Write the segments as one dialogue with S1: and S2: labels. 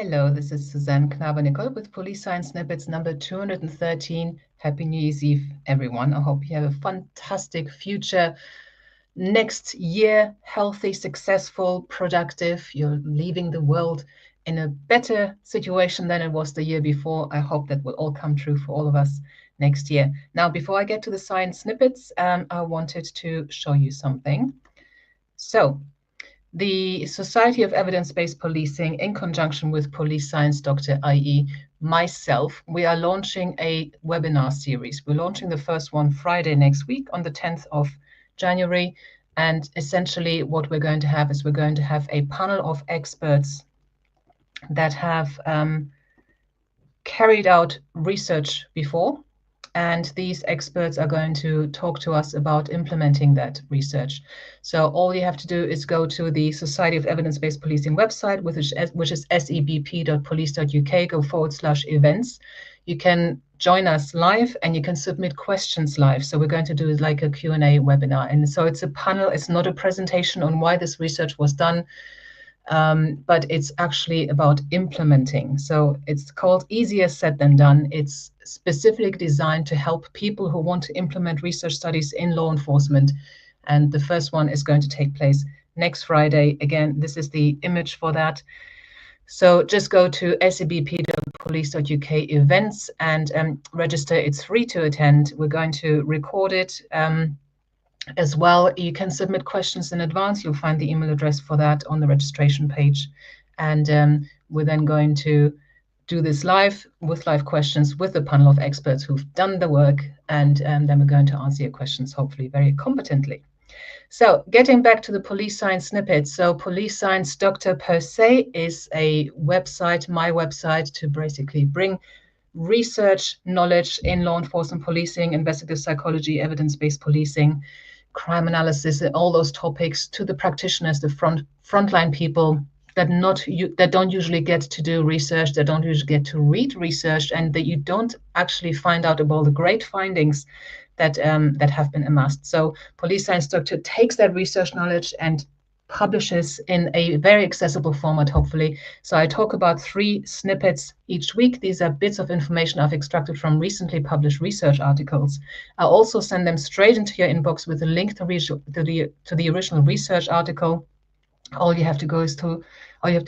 S1: Hello, this is Suzanne Knaber-Nicole with Police Science Snippets number 213. Happy New Year's Eve, everyone. I hope you have a fantastic future next year, healthy, successful, productive. You're leaving the world in a better situation than it was the year before. I hope that will all come true for all of us next year. Now, before I get to the science snippets, I wanted to show you something. So, the Society of Evidence-Based Policing, in conjunction with Police Science Doctor, i.e. myself, we are launching a webinar series. We're launching the first one Friday next week on the 10th of January. And essentially what we're going to have is we're going to have a panel of experts that have carried out research before. And these experts are going to talk to us about implementing that research. So all you have to do is go to the Society of Evidence-Based Policing website, which is sebp.police.uk, go /events. You can join us live and you can submit questions live. So we're going to do like a Q&A webinar. And so it's a panel, it's not a presentation on why this research was done, but it's actually about implementing. So it's called Easier Said Than Done. It's specifically designed to help people who want to implement research studies in law enforcement. And the first one is going to take place next Friday. Again, this is the image for that. So just go to sebp.police.uk events and register. It's free to attend. We're going to record it. As well, you can submit questions in advance. You'll find the email address for that on the registration page. And we're then going to do this live with live questions with a panel of experts who've done the work. And then we're going to answer your questions, hopefully very competently. So getting back to the police science snippet. So Police Science Doctor per se is a website, my website, to basically bring research knowledge in law enforcement policing, investigative psychology, evidence-based policing, crime analysis, and all those topics to the practitioners, the frontline people that don't usually get to do research, that don't usually get to read research, and that you don't actually find out about the great findings that have been amassed. So Police Science Doctor takes that research knowledge and publishes in a very accessible format, hopefully. So I talk about 3 snippets each week. These are bits of information I've extracted from recently published research articles. I also send them straight into your inbox with a link to the original research article. All you have to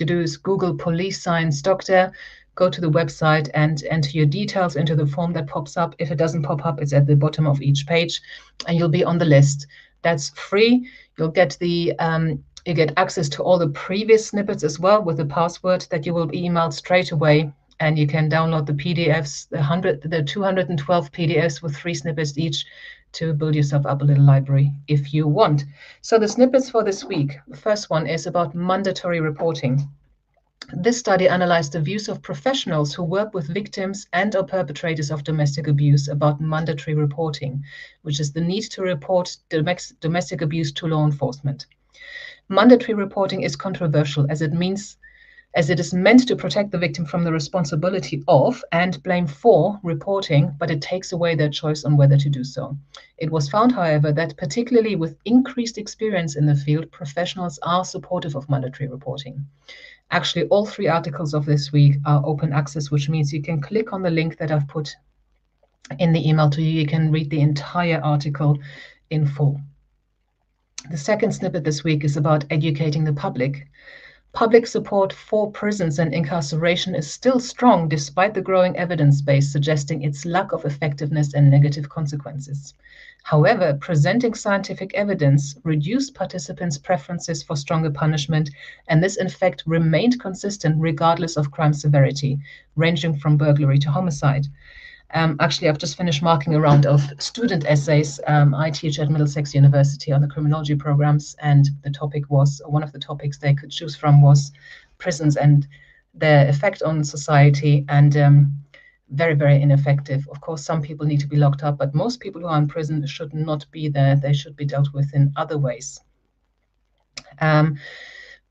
S1: do is Google Police Science Doctor, go to the website and enter your details into the form that pops up. If it doesn't pop up, it's at the bottom of each page, and you'll be on the list. That's free. You'll get the you get access to all the previous snippets as well with the password that you will be emailed straight away. And you can download the PDFs, the 212 PDFs with 3 snippets each to build yourself up a little library if you want. So the snippets for this week. The first one is about mandatory reporting. This study analyzed the views of professionals who work with victims and/or perpetrators of domestic abuse about mandatory reporting, which is the need to report domestic abuse to law enforcement. Mandatory reporting is controversial as it is meant to protect the victim from the responsibility of and blame for reporting, but it takes away their choice on whether to do so. It was found, however, that particularly with increased experience in the field, professionals are supportive of mandatory reporting. Actually, all 3 articles of this week are open access, which means you can click on the link that I've put in the email to you. You can read the entire article in full. The second snippet this week is about educating the public. Public support for prisons and incarceration is still strong despite the growing evidence base suggesting its lack of effectiveness and negative consequences. However, presenting scientific evidence reduced participants' preferences for stronger punishment, and this in fact remained consistent regardless of crime severity, ranging from burglary to homicide. Actually, I've just finished marking a round of student essays. I teach at Middlesex University on the criminology programs, and one of the topics they could choose from was prisons and their effect on society, and very, very ineffective. Of course, some people need to be locked up, but most people who are in prison should not be there. They should be dealt with in other ways.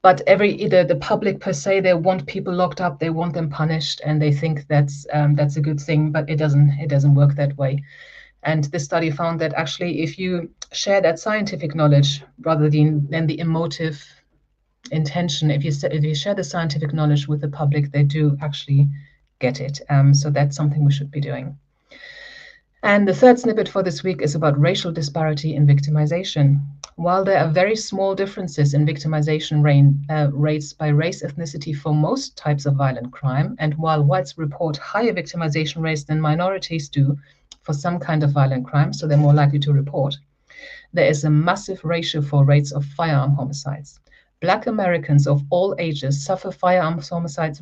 S1: But the public per se, they want people locked up, they want them punished, and they think that's a good thing, but it doesn't work that way. And this study found that actually, if you share that scientific knowledge rather than the emotive intention. If you share the scientific knowledge with the public, they do actually get it. So that's something we should be doing. And the third snippet for this week is about racial disparity in victimization. While there are very small differences in victimization rates by race ethnicity for most types of violent crime, and while whites report higher victimization rates than minorities do for some kind of violent crime, so they're more likely to report, there is a massive ratio for rates of firearm homicides. Black Americans of all ages suffer firearm homicides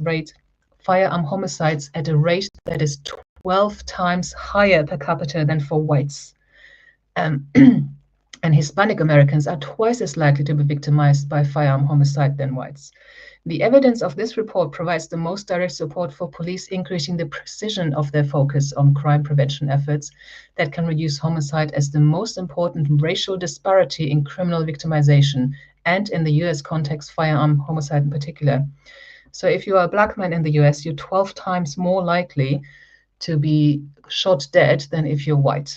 S1: at a rate that is 12 times higher per capita than for whites. And Hispanic Americans are twice as likely to be victimized by firearm homicide than whites. The evidence of this report provides the most direct support for police increasing the precision of their focus on crime prevention efforts that can reduce homicide as the most important racial disparity in criminal victimization, and in the US context, firearm homicide in particular. So if you are a black man in the US, you're 12 times more likely to be shot dead than if you're white.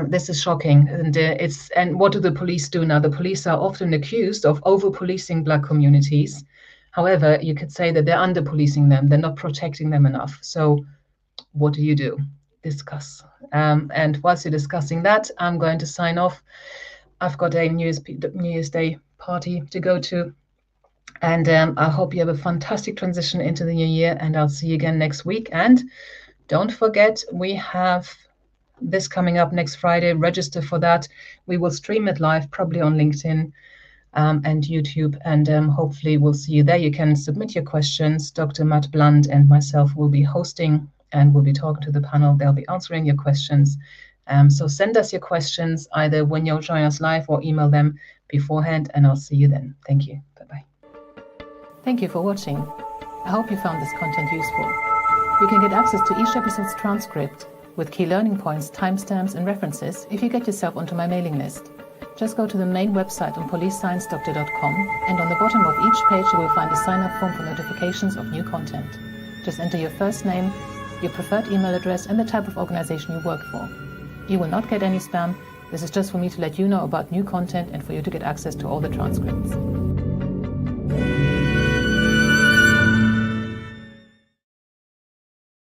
S1: This is shocking, and what do the police do now? The police are often accused of over-policing black communities. However, you could say that they're under-policing them. They're not protecting them enough. So what do you do? Discuss. And whilst you're discussing that, I'm going to sign off. I've got a New Year's Day party to go to. And I hope you have a fantastic transition into the new year, and I'll see you again next week. And don't forget, we have this coming up next Friday. Register for that. We will stream it live, probably on LinkedIn and YouTube, and hopefully we'll see you there. You can submit your questions. Dr. Matt Blunt and myself will be hosting, and we'll be talking to the panel. They'll be answering your questions. So send us your questions either when you join us live or email them beforehand, and I'll see you then. Thank you. Bye-bye. Thank you for watching. I hope you found this content useful. You can get access to each episode's transcript with key learning points, timestamps, and references if you get yourself onto my mailing list. Just go to the main website on policesciencedoctor.com, and on the bottom of each page you will find a sign-up form for notifications of new content. Just enter your first name, your preferred email address, and the type of organization you work for. You will not get any spam. This is just for me to let you know about new content and for you to get access to all the transcripts.